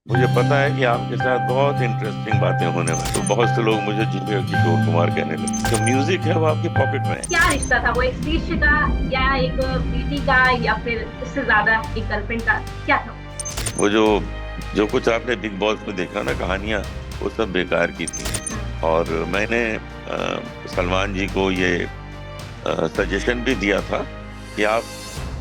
मुझे पता है कि आपके साथ बहुत इंटरेस्टिंग बातें होने वाली, तो बहुत से लोग मुझे जूनियर किशोर कुमार कहने लगे। जो म्यूजिक है वो आपके पॉकेट में है। क्या रिश्ता था वो, एक शिष्य का या एक बेटी का या फिर उससे ज्यादा एक गर्लफ्रेंड का, क्या था? वो जो जो कुछ आपने बिग बॉस में देखा ना कहानियां, वो सब बेकार की थी। और मैंने सलमान जी को ये सजेशन भी दिया था कि आप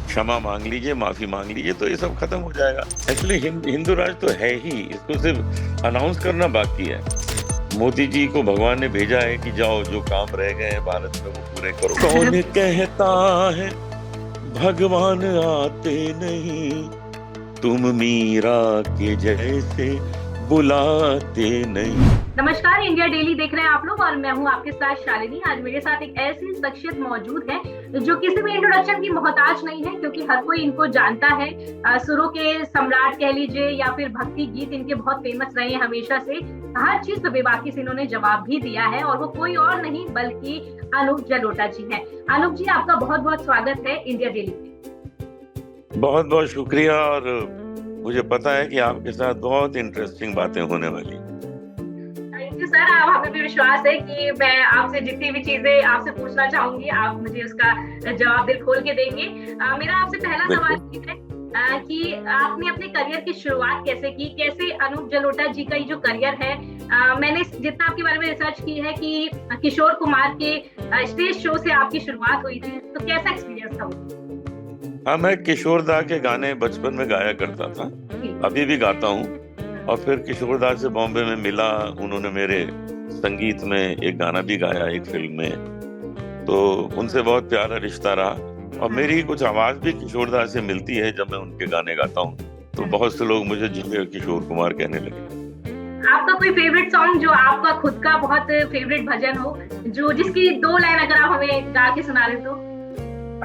क्षमा मांग लीजिए, माफी मांग लीजिए, तो ये सब खत्म हो जाएगा। एक्चुअली हिंदू राज तो है ही, इसको सिर्फ अनाउंस करना बाकी है। मोदी जी को भगवान ने भेजा है कि जाओ, जो काम रह गए हैं भारत में वो पूरे करो। कौन कहता है भगवान आते नहीं, तुम मीरा के जैसे बुलाते नहीं। नमस्कार, इंडिया डेली देख रहे हैं आप लोग और मैं हूं आपके साथ शालिनी। आज मेरे साथ एक ऐसी शख्सियत मौजूद है जो किसी भी इंट्रोडक्शन की मोहताज नहीं है, क्योंकि हर कोई इनको जानता है। सुरों के सम्राट कह लीजिए या फिर भक्ति गीत इनके बहुत फेमस रहे हैं हमेशा से। हर चीज पे बेबाकी से इन्होंने जवाब भी दिया है और वो कोई और नहीं बल्कि अनूप जलोटा जी हैं। अनूप जी, आपका बहुत बहुत स्वागत है इंडिया डेली पे। बहुत बहुत शुक्रिया। और मुझे पता है कि आपके साथ बहुत इंटरेस्टिंग बातें होने वाली। थैंक यू सर, आप हमें भी विश्वास है कि मैं आपसे जितनी भी चीजें आपसे पूछना चाहूंगी आप मुझे उसका जवाब दिल खोल के देंगे। मेरा आपसे पहला सवाल ये है कि आपने अपने करियर की शुरुआत कैसे की, कैसे अनूप जलोटा जी का ये जो करियर है, मैंने जितना आपके बारे में रिसर्च की है कि किशोर कुमार के स्टेज शो से आपकी शुरुआत हुई थी, तो कैसा एक्सपीरियंस था वो? हाँ, मैं किशोर दा के गाने बचपन में गाया करता था, अभी भी गाता हूँ। और फिर किशोर दा से बॉम्बे में मिला, उन्होंने मेरे संगीत में एक गाना भी गाया एक फिल्म में, तो उनसे बहुत प्यारा रिश्ता रहा। और मेरी कुछ आवाज भी किशोर दा से मिलती है जब मैं उनके गाने गाता हूँ, तो बहुत से लोग मुझे जूनियर किशोर कुमार कहने लगे। आपका कोई फेवरेट सॉन्ग जो आपका खुद का बहुत फेवरेट भजन हो, जो जिसकी दो लाइन अगर आप हमें गा के सुना रहे तो?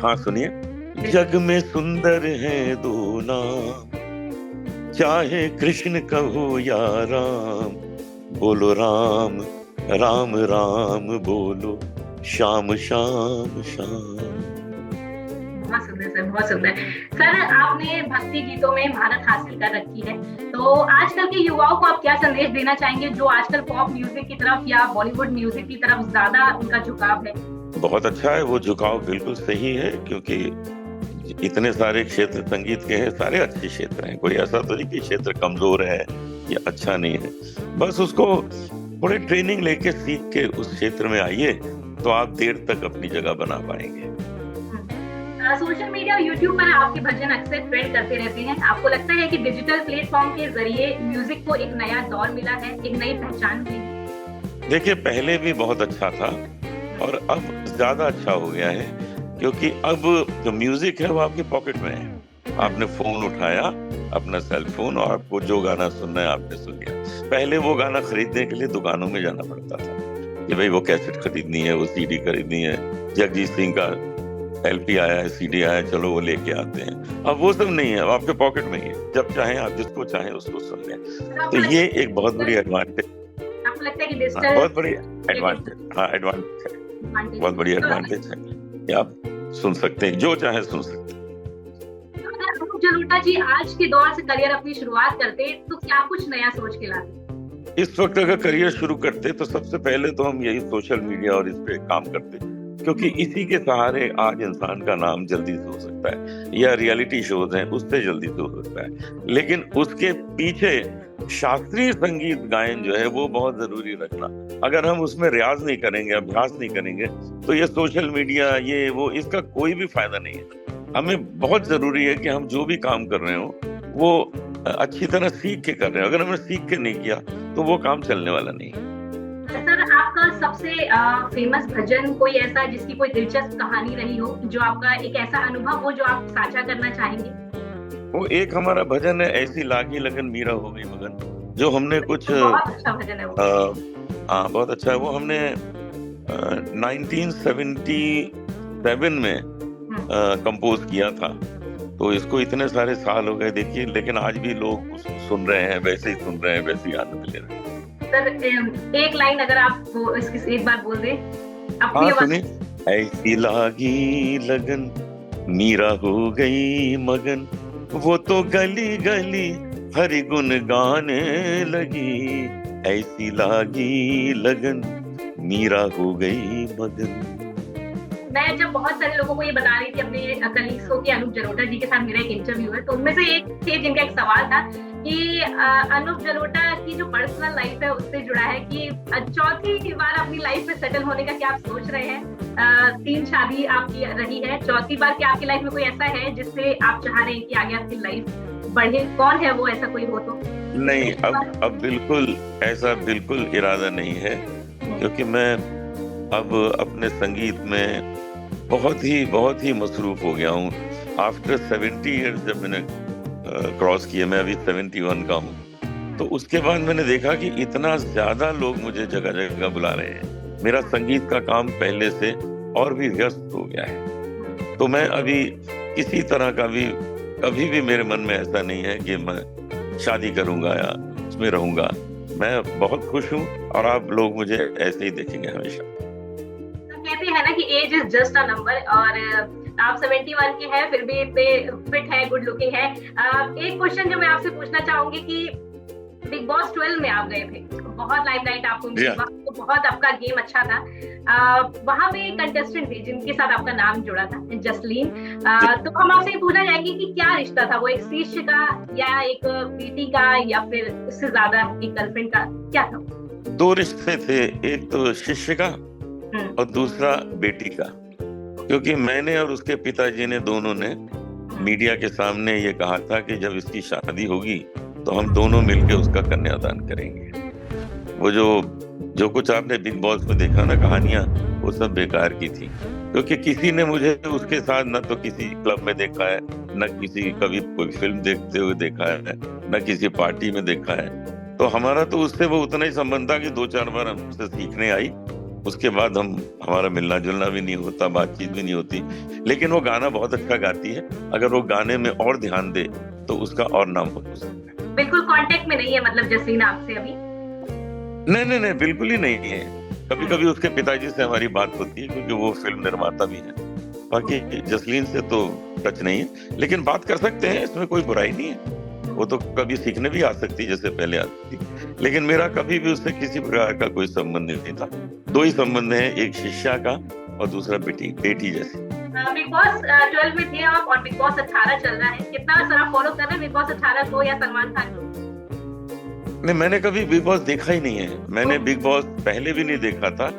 हाँ, सुनिए। जग में सुंदर है दो नाम, चाहे कृष्ण कहो या राम, बोलो राम राम राम, बोलो श्याम श्याम श्याम। बहुत सुंदर सर, बहुत सुंदर सर। आपने भक्ति गीतों में महारत हासिल कर रखी है, तो आजकल के युवाओं को आप क्या संदेश देना चाहेंगे जो आजकल पॉप म्यूजिक की तरफ या बॉलीवुड म्यूजिक की तरफ ज्यादा उनका झुकाव है? बहुत अच्छा है, वो झुकाव बिल्कुल सही है, क्योंकि इतने सारे क्षेत्र संगीत के हैं, सारे अच्छे क्षेत्र हैं। कोई ऐसा तो नहीं कि क्षेत्र कमजोर है या अच्छा नहीं है। बस उसको थोड़ी ट्रेनिंग लेके सीख के उस क्षेत्र में आइए, तो आप देर तक अपनी जगह बना पाएंगे। सोशल मीडिया और यूट्यूब पर आपके भजन अक्सर ट्रेंड करते रहते हैं। आपको लगता है कि डिजिटल प्लेटफॉर्म के जरिए म्यूजिक को एक नया दौर मिला है, एक नई पहचान मिली? देखिए, पहले भी बहुत अच्छा था और अब ज्यादा अच्छा हो गया है, क्योंकि अब जो म्यूजिक है वो आपके पॉकेट में है। आपने फोन उठाया, अपना सेल फोन, और आपको जो गाना सुनना है आपने सुन लिया। पहले वो गाना खरीदने के लिए दुकानों में जाना पड़ता था कि भाई वो कैसेट खरीदनी है, वो सीडी खरीदनी है, जगजीत सिंह का एलपी आया है, सीडी आया है, चलो वो लेके आते हैं। अब वो सब नहीं है, अब आपके पॉकेट में ही है। जब चाहें आप जिसको चाहें उसको सुन लें। तो ये एक बहुत बड़ी एडवांटेज, आपको लगता है कि डिजिटल बहुत बड़ी एडवांटेज, हाँ एडवांटेज है, बहुत बड़ी एडवांटेज है कि आप सुन सकते हैं, जो चाहे सुन सकते हैं। अगर अनूप जलोटा जी आज के दौर से करियर अपनी शुरुआत करते तो क्या कुछ नया सोच के लाते? इस वक्त अगर करियर शुरू करते तो सबसे पहले तो हम यही सोशल मीडिया और इस पे काम करते, क्योंकि इसी के सहारे आज इंसान का नाम जल्दी से हो सकता है, या रियलिटी शोज हैं उससे जल्दी से हो सकता है। लेकिन उसके पीछे शास्त्रीय संगीत गायन जो है वो बहुत जरूरी रखना। अगर हम उसमें रियाज नहीं करेंगे, अभ्यास नहीं करेंगे, तो ये सोशल मीडिया ये वो इसका कोई भी फायदा नहीं है। हमें बहुत जरूरी है कि हम जो भी काम कर रहे हो वो अच्छी तरह सीख के कर रहे हैं। अगर हमने सीख के नहीं किया तो वो काम चलने वाला नहीं है। सर, आपका सबसे फेमस भजन कोई ऐसा जिसकी कोई दिलचस्प कहानी रही हो, जो आपका एक ऐसा अनुभव हो जो आप साझा करना चाहेंगे? वो एक हमारा भजन है, ऐसी लागी लगन मीरा हो गई मगन, जो हमने कुछ बहुत अच्छा भजन है वो। हाँ, बहुत अच्छा है वो। हमने 1977 में कंपोज किया था, तो इसको इतने सारे साल हो गए देखिए, लेकिन आज भी लोग उसको सुन रहे हैं, वैसे ही सुन रहे हैं, वैसे ही आनंद ले रहे हैं। सर, एक लाइन अगर आप वो इसकी एक बार बोल दें अपनी हाँ, आवाज। सुनिए। ऐसी लागी लगन मीरा हो गई मगन, वो तो गली गली हरि गुण गाने लगी, ऐसी लागी लगन, मीरा हो गई मगन। मैं जब बहुत सारे लोगों को ये बता रही थी अपने कलीग्स को कि अनूप जलोटा जी के साथ मेरा एक इंटरव्यू है, तो उनमें से एक थे जिनका एक सवाल था कि अनूप जलोटा की जो पर्सनल लाइफ है उससे जुड़ा है कि चौथी बार अपनी लाइफ में सेटल होने का क्या आप सोच रहे हैं? 3 शादी आपकी रही है, चौथी बार क्या आपकी लाइफ में कोई ऐसा है जिससे आप चाह रहे हैं कि आगे आपकी लाइफ बढ़े? कौन है वो, ऐसा कोई हो तो? नहीं, अब बिल्कुल ऐसा बिल्कुल इरादा नहीं है, क्योंकि मैं अब अपने संगीत में बहुत ही मसरूफ हो गया हूँ। आफ्टर 70 इयर्स जब मैंने क्रॉस किया, मैं अभी 71 का हूँ, तो उसके बाद मैंने देखा कि इतना ज्यादा लोग मुझे जगह जगह बुला रहे हैं। मेरा संगीत का काम पहले से और भी व्यस्त हो गया है, तो मैं अभी किसी तरह का भी कभी भी मेरे मन में ऐसा नहीं है कि मैं शादी करूंगा या उसमें रहूंगा। मैं बहुत खुश हूँ और आप लोग मुझे ऐसे ही देखेंगे हमेशा। कहते हैं ना कि age is just a number, और आप 71 के हैं फिर भी इतने फिट है, गुड लुकिंग है। एक क्वेश्चन जो मैं आपसे पूछना चाहूंगी कि बिग बॉस 12 में आप गए थे, बहुत लाइमलाइट आपको मिली, तो बहुत आपका गेम अच्छा था। वहां पे कंटेस्टेंट थे जिनके साथ आपका नाम जुड़ा था, जसलीन। तो हम आपसे पूछना चाहेंगे कि क्या रिश्ता था वो, एक शिष्य का या एक बेटी का या फिर उससे ज्यादा एक गर्लफ्रेंड का, क्या था? 2 रिश्ते थे, एक तो शिष्य का और दूसरा बेटी का, क्योंकि मैंने और उसके पिताजी ने दोनों ने मीडिया के सामने ये कहा था कि जब इसकी शादी होगी तो हम दोनों मिलकर उसका कन्यादान करेंगे। वो जो कुछ आपने बिग बॉस में देखा ना कहानियां, वो सब बेकार की थी, क्योंकि किसी ने मुझे उसके साथ न तो किसी क्लब में देखा है, न किसी कभी कोई फिल्म देखते हुए देखा है, न किसी पार्टी में देखा है। तो हमारा तो उससे वो उतना ही संबंध था कि 2-4 बार हमसे सीखने आई, उसके बाद हमारा मिलना जुलना भी नहीं होता, बातचीत भी नहीं होती। लेकिन वो गाना बहुत अच्छा गाती है, अगर वो गाने में और ध्यान दे तो उसका और नाम हो सकता है। बिल्कुल कांटेक्ट में नहीं है मतलब जसलीन आपसे अभी? नहीं, बिल्कुल ही नहीं है। कभी कभी उसके पिताजी से हमारी बात होती है, क्योंकि वो फिल्म निर्माता भी है। बाकी जसलीन से तो टच नहीं है, लेकिन बात कर सकते हैं, इसमें कोई बुराई नहीं है। वो तो कभी सीखने भी आ सकती जैसे पहले आती थी, लेकिन मेरा कभी भी उससे किसी प्रकार का कोई संबंध नहीं था। 2 ही संबंध हैं, एक शिष्या का और दूसरा बेटी जैसे। बिग बॉस 12 में थे आप और बिग बॉस 18 चल रहा है, कितना सारा फॉलो कर रहे हैं बिग बॉस 18 को या सलमान खान को? नहीं, मैंने कभी बिग बॉस देखा ही नहीं है। मैंने बिग बॉस पहले भी नहीं देखा था,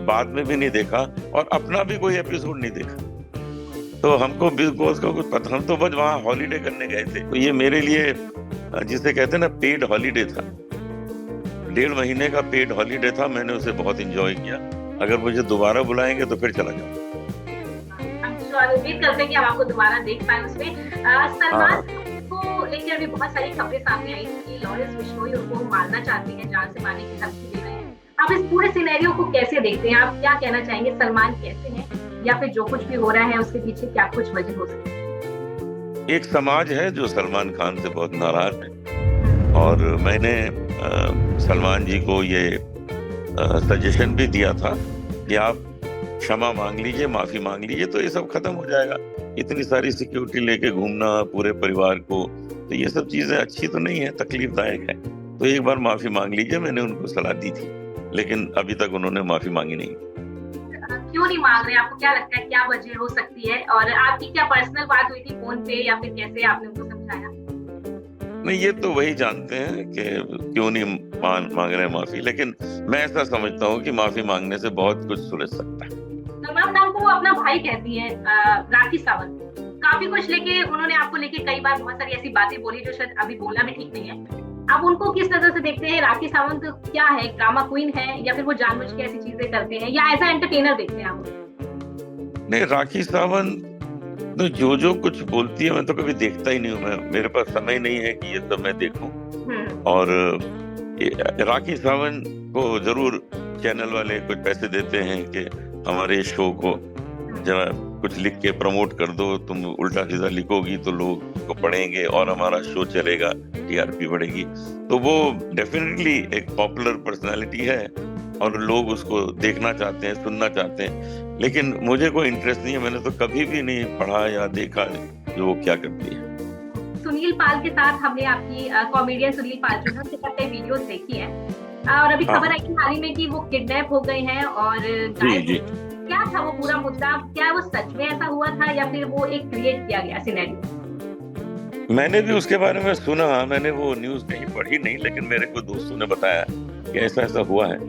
बाद में भी नहीं देखा, और अपना भी कोई एपिसोड नहीं देखा। तो हमको बिग बॉस का कुछ पता, हम तो बस वहाँ हॉलीडे करने गए थे। तो ये मेरे लिए जिसे कहते हैं ना पेड हॉलीडे था, 1.5 महीने का पेड हॉलीडे था। मैंने उसे बहुत एंजॉय किया। अगर मुझे दोबारा बुलाएंगे तो फिर चला जाऊंगा। उम्मीद करते हैं कि हम आपको दोबारा देख पाए उसमें। सलमान को लेकर भी बहुत सारी खबरें सामने आई थी कि लॉरेंस बिश्नोई उनको मारना चाहते हैं, जान से मारने की धमकी दे रहे हैं। आप इस पूरे सिनेरियो को कैसे देखते हैं? आप क्या कहना चाहेंगे? सलमान कैसे हैं, या फिर जो कुछ भी हो रहा है उसके पीछे क्या कुछ वजह हो सकती है? एक समाज है जो सलमान खान से बहुत नाराज है, और मैंने सलमान जी को ये सजेशन भी दिया था कि आप क्षमा मांग लीजिए, माफी मांग लीजिए, तो ये सब खत्म हो जाएगा। इतनी सारी सिक्योरिटी लेके घूमना पूरे परिवार को, तो ये सब चीजें अच्छी तो नहीं है, तकलीफदायक है। तो एक बार माफी मांग लीजिए, मैंने उनको सलाह दी थी, लेकिन अभी तक उन्होंने माफी मांगी नहीं। क्यों नहीं मांग रहे? आपको क्या लगता है क्या वजह हो सकती है? और आपकी क्या पर्सनल बात हुई थी फोन पे, या फिर कैसे आपने उनको समझाया? नहीं, ये तो वही जानते हैं कि क्यों नहीं मांग रहे माफी, लेकिन मैं ऐसा समझता हूँ कि माफी मांगने से बहुत कुछ सुलझ सकता है। सलमान खान को वो अपना भाई कहती है राखी सावंत, काफी कुछ लेके उन्होंने आपको लेके कई बार बहुत सारी ऐसी बातें बोली जो शायद अभी बोलना भी ठीक नहीं है। आप उनको किस नजर से देखते हैं? राखी सावंत क्या है, ड्रामा क्वीन है, या फिर वो जानबूझ के ऐसी चीजें करते हैं, या एज अ एंटरटेनर देखते हैं आप? नहीं, राखी सावंत तो जो कुछ बोलती है मैं तो कभी देखता ही नहीं हूँ। मेरे पास समय नहीं है कि ये सब मैं देखूं। और राखी सावंत को जरूर चैनल वाले कुछ पैसे देते हैं कि हमारे शो को जरा कुछ लिख के प्रमोट कर दो, तुम उल्टा सीधा लिखोगी तो लोग को पढ़ेंगे और हमारा शो चलेगा, टीआरपी बढ़ेगी। तो वो डेफिनेटली एक पॉपुलर पर्सनालिटी है और लोग उसको देखना चाहते हैं, सुनना चाहते हैं, लेकिन मुझे कोई इंटरेस्ट नहीं है। मैंने तो कभी भी नहीं पढ़ा या देखा जो वो क्या करती है। सुनील पाल के साथ हमने आपकी कॉमेडियन सुनील पाल जो है उनके साथ कई वीडियोस देखी है और अभी हाँ खबर आई कि हाल ही में कि वो किडनैप हो गए हैं और जी गायब जी। क्या था वो पूरा मुद्दा, क्या वो सच में ऐसा हुआ था या फिर वो एक क्रिएट किया गया सिनेरियो? मैंने भी उसके बारे में सुना, मैंने वो न्यूज़ कहीं पढ़ी नहीं, लेकिन मेरे को दोस्तों ने बताया कि ऐसा ऐसा हुआ है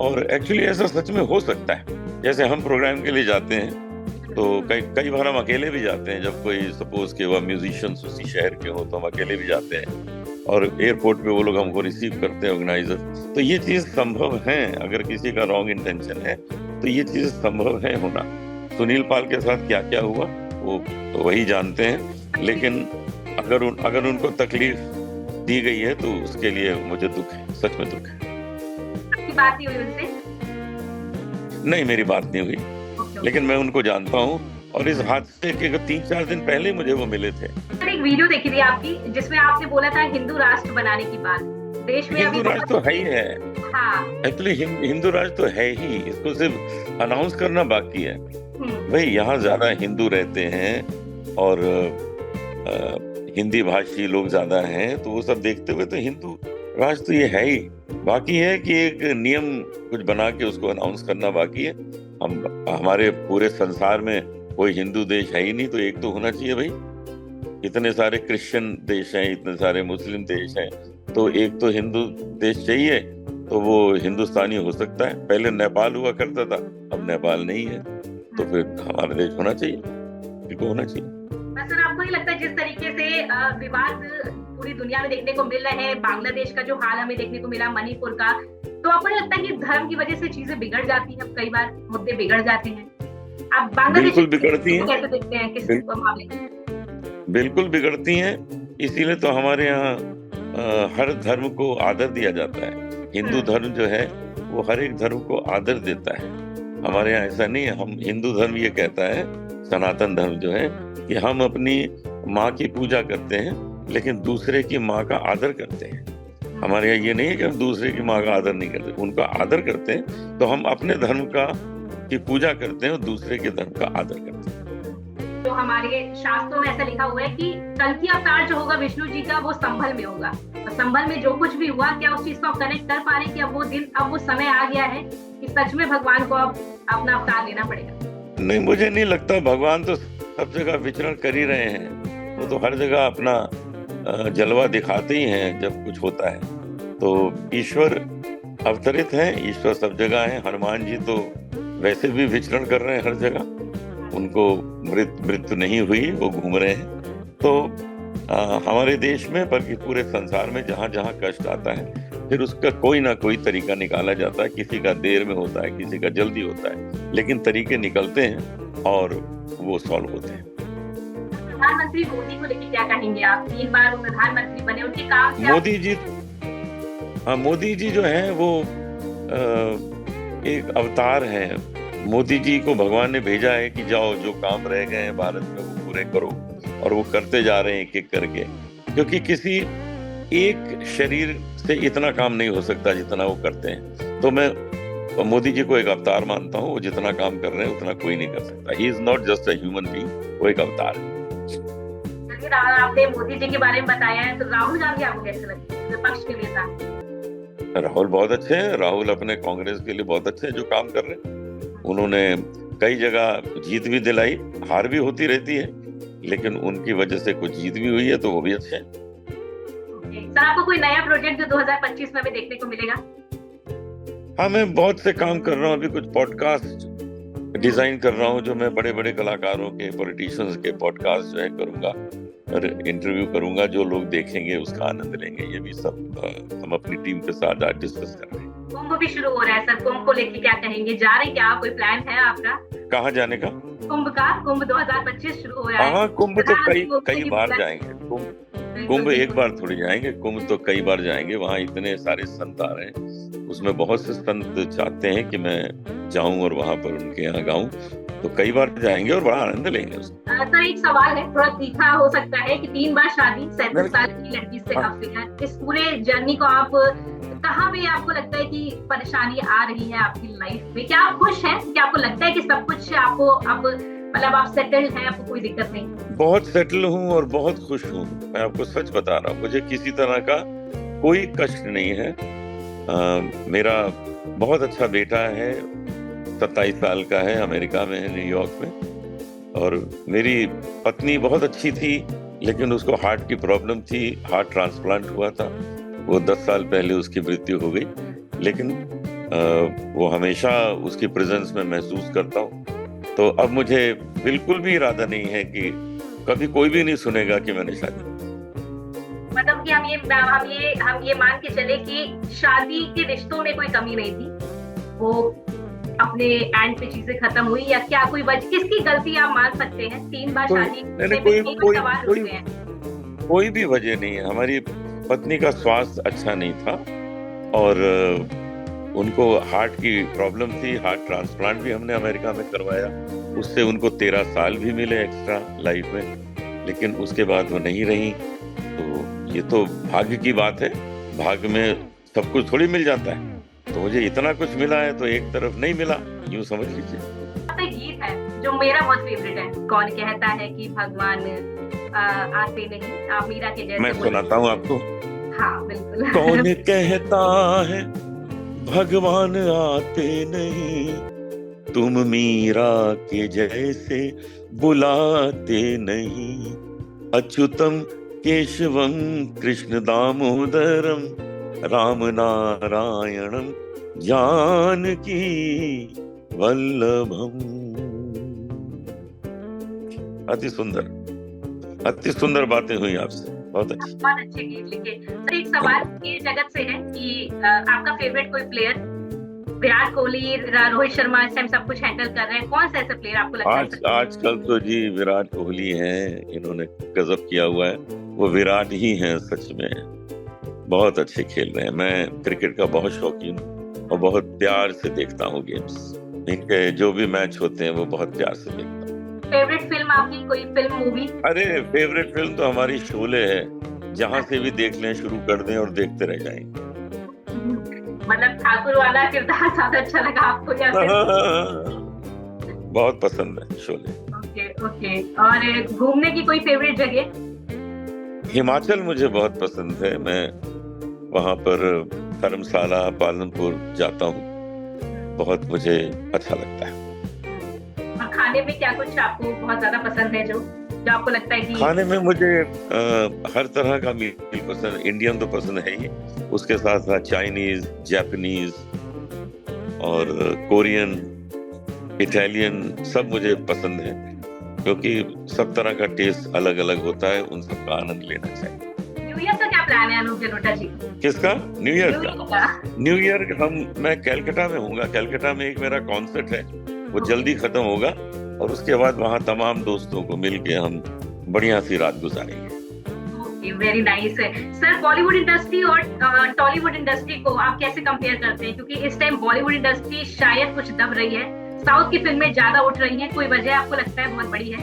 और एक्चुअली ऐसा सच में हो सकता है। जैसे हम प्रोग्राम के लिए जाते हैं तो कई बार हम अकेले भी जाते हैं, जब कोई सपोज के वो म्यूजिशियंस उसी शहर के हो तो हम अकेले भी जाते हैं और एयरपोर्ट पे वो लोग हमको रिसीव करते हैं ऑर्गेनाइजर। तो ये चीज़ संभव है, अगर किसी का रॉन्ग इंटेंशन है तो ये चीज़ संभव है होना। सुनील पाल के साथ क्या क्या हुआ वो तो वही जानते हैं, लेकिन अगर उनको तकलीफ दी गई है तो उसके लिए मुझे दुख है, सच में दुख है। आपकी बात नहीं हुई उनसे? नहीं, मेरी बात नहीं हुई, लेकिन मैं उनको जानता हूँ और इस हादसे के 3-4 दिन पहले मुझे वो मिले थे। मैंने एक वीडियो देखी थी आपकी जिसमें आपने बोला था हिंदू राष्ट्र बनाने की बात। देश में हिंदू राष्ट्र तो है ही है, हाँ एक्चुअली हिंदू राष्ट्र तो है ही, इसको सिर्फ अनाउंस करना बाकी है। भाई यहाँ ज्यादा हिंदू रहते हैं और हिंदी भाषी लोग ज्यादा हैं, तो वो सब देखते हुए तो हिंदू राष्ट्र तो ये है ही। बाकी है कि एक नियम कुछ बना के उसको अनाउंस करना बाकी है। हमारे पूरे संसार में कोई हिंदू देश है ही नहीं, तो एक तो होना चाहिए भाई। इतने सारे क्रिश्चियन देश हैं, इतने सारे मुस्लिम देश हैं, तो एक तो हिंदू देश चाहिए, तो वो हिंदुस्तानी हो सकता है। पहले नेपाल हुआ करता था, अब नेपाल नहीं है, तो फिर हमारा देश होना चाहिए, बिल्कुल होना चाहिए। सर आपको नहीं लगता जिस तरीके से विवाद पूरी दुनिया में देखने को मिल रहे हैं, बांग्लादेश का जो हाल हमें देखने को मिला, मणिपुर का, तो आपको नहीं लगता कि धर्म की वजह से चीजें बिगड़ जाती हैं? कई बार मुद्दे बिगड़ जाते हैं। आप बांग्लादेश बिल्कुल बिगड़ती हैं, कैसे देखते हैं किस मामले में? बिल्कुल बिगड़ती हैं, इसीलिए तो हमारे यहाँ हर धर्म को आदर दिया जाता है। हिंदू धर्म जो है वो हर एक धर्म को आदर देता है। हमारे यहाँ ऐसा नहीं है। हम हिंदू धर्म ये कहता है, सनातन धर्म जो है, कि हम अपनी माँ की पूजा करते हैं लेकिन दूसरे की माँ का आदर करते हैं। हमारे यहाँ ये नहीं है कि हम दूसरे की माँ का आदर नहीं करते, उनका आदर करते हैं। तो हम अपने धर्म की पूजा करते हैं और दूसरे के धर्म का आदर करते हैं। तो हमारे शास्त्रों में ऐसा लिखा हुआ है कि कल्कि अवतार जो होगा विष्णु जी का, वो संभल में होगा। तो संभल में जो कुछ भी हुआ, क्या उस चीज को कनेक्ट कर पा रहे हैं कि अब वो समय आ गया है कि सच में भगवान को अब अपना अवतार लेना पड़ेगा? नहीं, मुझे नहीं लगता। भगवान तो सब जगह विचरण कर ही रहे हैं, वो तो हर जगह अपना जलवा दिखाते ही हैं जब कुछ होता है। तो ईश्वर अवतरित हैं, ईश्वर सब जगह है। हनुमान जी तो वैसे भी विचरण कर रहे हैं हर जगह, उनको मृत्यु नहीं हुई, वो घूम रहे हैं। तो हमारे देश में बल्कि पूरे संसार में जहाँ जहाँ कष्ट आता है, फिर उसका कोई ना कोई तरीका निकाला जाता है। किसी का देर में होता है, किसी का जल्दी होता है, लेकिन तरीके निकलते हैं और वो सॉल्व होते हैं। प्रधानमंत्री मोदी को लेकर क्या कहेंगे आप? 3 बार वो प्रधानमंत्री बने, उनके काम क्या? मोदी जी जो है वो एक अवतार है। मोदी जी को भगवान ने भेजा है कि जाओ, जो काम रह गए हैं भारत में वो पूरे करो, और वो करते जा रहे हैं एक एक करके, क्योंकि किसी एक शरीर से इतना काम नहीं हो सकता जितना वो करते हैं। तो मैं मोदी जी को एक अवतार मानता हूँ। वो जितना काम कर रहे हैं उतना कोई नहीं कर सकता। He is not just a human being, वो एक अवतार है। आपने मोदी जी के बारे में बताया है, तो राहुल गांधी आपको कैसे लगते हैं विपक्ष के नेता? राहुल बहुत अच्छे हैं। राहुल अपने कांग्रेस के लिए बहुत अच्छे हैं जो काम कर रहे हैं। उन्होंने कई जगह जीत भी दिलाई, हार भी होती रहती है, लेकिन उनकी वजह से कुछ जीत भी हुई है, तो वो भी अच्छे हैं। सर आपको कोई नया प्रोजेक्ट जो 2025 में हमें देखने को मिलेगा? हाँ, मैं बहुत से काम कर रहा हूँ। अभी कुछ पॉडकास्ट डिजाइन कर रहा हूँ, जो मैं बड़े बड़े कलाकारों के, पॉलिटिशियंस के पॉडकास्ट जो है करूँगा और इंटरव्यू करूँगा। जो लोग देखेंगे उसका आनंद लेंगे। ये भी सब हम अपनी टीम के साथ आज डिस्कस कर रहे हैं। कुंभ भी शुरू हो रहा है सर, कुंभ को लेकर क्या कहेंगे? जा रहे क्या? कोई प्लान है आपका? कहाँ जाने का? कुंभ 2025 शुरू हो रहा है। हाँ, कुंभ तो कई बार जाएंगे। कुंभ एक बार थोड़ी जाएंगे, कुंभ तो कई बार जाएंगे। वहाँ इतने सारे संत आ रहे हैं, उसमें बहुत से संत चाहते हैं कि मैं जाऊं और वहाँ पर उनके यहाँ गाऊं, तो कई बार जाएंगे और बड़ा आनंद लेंगे उसका। सर एक सवाल है, थोड़ा तीखा हो सकता है कि 3 बार शादी, 37 साल की लड़की से अफेयर, इस पूरे जर्नी को आप कहाँ पे आपको लगता है कि परेशानी आ रही है आपकी लाइफ में? क्या आप खुश हैं? क्या आपको लगता है कि सब कुछ आपको अब मतलब आप सेटल्ड हैं, आपको कोई दिक्कत नहीं? बहुत सेटल हूँ और बहुत खुश हूँ। मैं आपको सच बता रहा हूँ, मुझे किसी तरह का कोई कष्ट नहीं है। मेरा बहुत अच्छा बेटा है, 27 साल का है, अमेरिका में है, न्यूयॉर्क में। और मेरी पत्नी बहुत अच्छी थी, लेकिन उसको हार्ट की प्रॉब्लम थी, हार्ट ट्रांसप्लांट हुआ था। वो 10 साल पहले उसकी मृत्यु हो गई, लेकिन वो हमेशा उसकी प्रेजेंस में महसूस करता हूँ। तो अब मुझे बिल्कुल भी इरादा नहीं है कि कभी कोई भी नहीं सुनेगा कि मैंने शादी। मतलब कि हम ये मान के चले कि शादी के रिश्तों में कोई कमी नहीं थी, वो अपने एंड पे चीजें खत्म हुई, या क्या कोई वजह, किसकी गलती आप मान सकते हैं? 3 बार शादी कोई भी वजह नहीं है। हमारी पत्नी का स्वास्थ्य अच्छा नहीं था और उनको हार्ट की प्रॉब्लम थी। हार्ट ट्रांसप्लांट भी हमने अमेरिका में करवाया, उससे उनको 13 साल भी मिले एक्स्ट्रा लाइफ में, लेकिन उसके बाद वो नहीं रही। तो ये तो भाग्य की बात है, भाग्य में सब कुछ थोड़ी मिल जाता है। तो मुझे इतना कुछ मिला है तो एक तरफ नहीं मिला, यूं समझ लीजिए। एक गीत है जो मेरा बहुत फेवरेट है, कौन कहता है कि भगवान आते नहीं, आप मीरा के जैसे। मैं सुनाता हूँ आपको। हाँ बिल्कुल। कौन कहता है भगवान आते नहीं, तुम मीरा के जैसे बुलाते नहीं। अच्युतम केशवम कृष्ण दामोदरम राम नारायणम जानकी वल्लभम। अति सुंदर बातें हुई आपसे, बहुत अच्छे गीत लिखे। सर एक सवाल ये जगत से है कि आपका फेवरेट कोई प्लेयर? विराट कोहली, रोहित शर्मा इस टाइम सब कुछ हैंडल कर रहे हैं, कौन सा ऐसा प्लेयर आपको लगता है? आजकल तो जी विराट कोहली हैं, इन्होंने गजब किया हुआ है। वो विराट ही हैं, सच में बहुत अच्छे खेल रहे हैं। मैं क्रिकेट का बहुत शौकीन और बहुत प्यार से देखता हूँ गेम्स। इनके जो भी मैच होते हैं वो बहुत प्यार से देखता हूँ। फेवरेट फिल्म आपकी, कोई फिल्म, मूवी? अरे फेवरेट फिल्म तो हमारी शोले है, जहाँ से भी देख लें शुरू कर दें और देखते रह जाएंगे। मतलब ठाकुर वाला किरदार ज्यादा अच्छा लगा आपको या फिर? बहुत पसंद है शोले। ओके। और घूमने की कोई फेवरेट जगह? हिमाचल मुझे बहुत पसंद है, मैं वहाँ पर धर्मशाला, पालनपुर जाता हूँ, बहुत मुझे अच्छा लगता है। और खाने में क्या कुछ आपको बहुत ज्यादा पसंद है, जो आपको लगता है कि? खाने में मुझे हर तरह का मील पसंद। इंडियन तो पसंद है ही, उसके साथ साथ चाइनीज, जापानीज और कोरियन, इटालियन सब मुझे पसंद है, क्योंकि सब तरह का टेस्ट अलग अलग होता है, उन सब का आनंद लेना चाहिए। न्यू ईयर का क्या प्लान है अनूप जलोटा जी? किसका? न्यू ईयर मैं कैलकाटा में हूँगा। कैलकाटा में एक मेरा कॉन्सर्ट है, वो जल्दी खत्म होगा और उसके बाद वहाँ तमाम दोस्तों को मिलके हम बढ़िया सी रात गुजारेंगे। वेरी नाइस है सर। बॉलीवुड इंडस्ट्री और टॉलीवुड इंडस्ट्री को आप कैसे कंपेयर करते हैं? क्योंकि इस टाइम बॉलीवुड इंडस्ट्री शायद कुछ दब रही है, साउथ की फिल्में ज्यादा उठ रही हैं, कोई वजह आपको लगता है बहुत बड़ी है?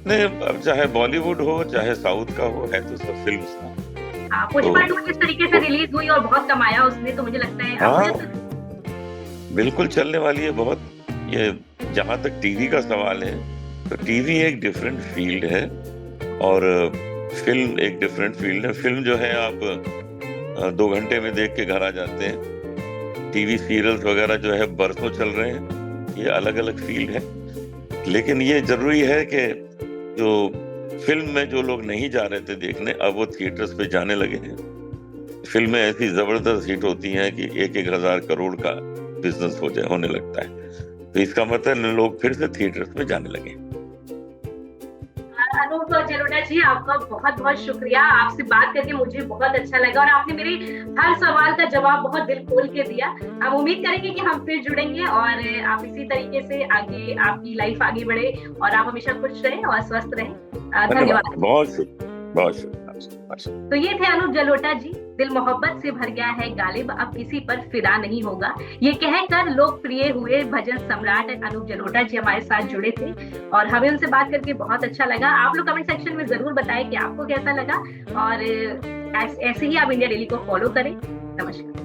नहीं, अब चाहे बॉलीवुड हो चाहे साउथ का हो, है तो सब फिल्म। पुष्पा 2 जिस तरीके से रिलीज हुई और बहुत कमाया उसने, तो मुझे लगता है बिल्कुल चलने वाली है बहुत। ये जहाँ तक टीवी का सवाल है, तो टीवी एक डिफरेंट फील्ड है और फिल्म एक डिफरेंट फील्ड है। फिल्म जो है आप 2 घंटे में देख के घर आ जाते हैं। टीवी सीरियल्स वगैरह जो है बरसों चल रहे हैं, ये अलग अलग फील्ड है। लेकिन ये जरूरी है कि जो फिल्म में जो लोग नहीं जा रहे थे देखने, अब वो थिएटर्स पे जाने लगे हैं। फिल्में ऐसी जबरदस्त हिट होती हैं कि 1-1 हजार करोड़ का बिजनेस होने लगता है, तो इसका मतलब लोग फिर से थिएटर्स में जाने लगे। अनूप जलोटा जी, आपका बहुत बहुत शुक्रिया। आपसे बात करके मुझे बहुत अच्छा लगा और आपने मेरे हर सवाल का जवाब बहुत दिल खोल के दिया। हम उम्मीद करेंगे कि हम फिर जुड़ेंगे और आप इसी तरीके से आगे, आपकी लाइफ आगे बढ़े और आप हमेशा खुश रहें और स्वस्थ रहें। धन्यवाद। बहुत शुक्रिया। तो ये थे अनूप जलोटा जी। दिल मोहब्बत से भर गया है गालिब, अब किसी पर फिदा नहीं होगा, ये कहकर लोकप्रिय हुए भजन सम्राट अनूप जलोटा जी हमारे साथ जुड़े थे और हमें उनसे बात करके बहुत अच्छा लगा। आप लोग कमेंट सेक्शन में जरूर बताएं कि आपको कैसा लगा और ऐसे ही आप इंडिया डेली को फॉलो करें। नमस्कार।